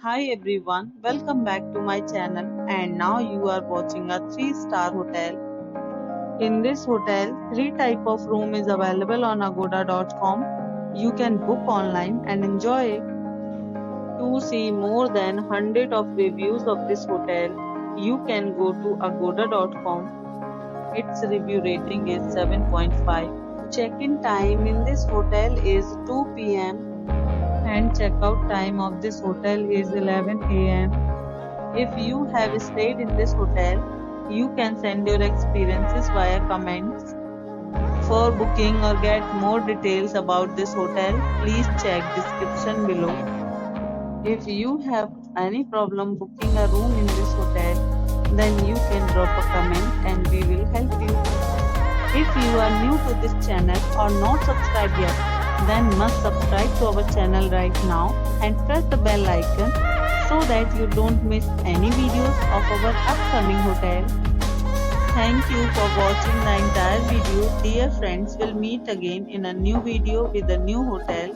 Hi everyone, welcome back to my channel and now you are watching a 3-star hotel. In this hotel, 3 type of room is available on agoda.com. You can book online and enjoy it. To see more than 100 of reviews of this hotel, you can go to agoda.com. Its review rating is 7.5. Check-in time in this hotel is 2 p.m. and check-out time of this hotel is 11 a.m. If you have stayed in this hotel, you can send your experiences via comments. For booking or get more details about this hotel, please check description below. If you have any problem booking a room in this hotel, then you can drop a comment and we will help you. If you are new to this channel or not subscribed yet, then must subscribe to our channel right now and press the bell icon so that you don't miss any videos of our upcoming hotel. Thank you for watching the entire video. Dear friends, we'll meet again in a new video with a new hotel.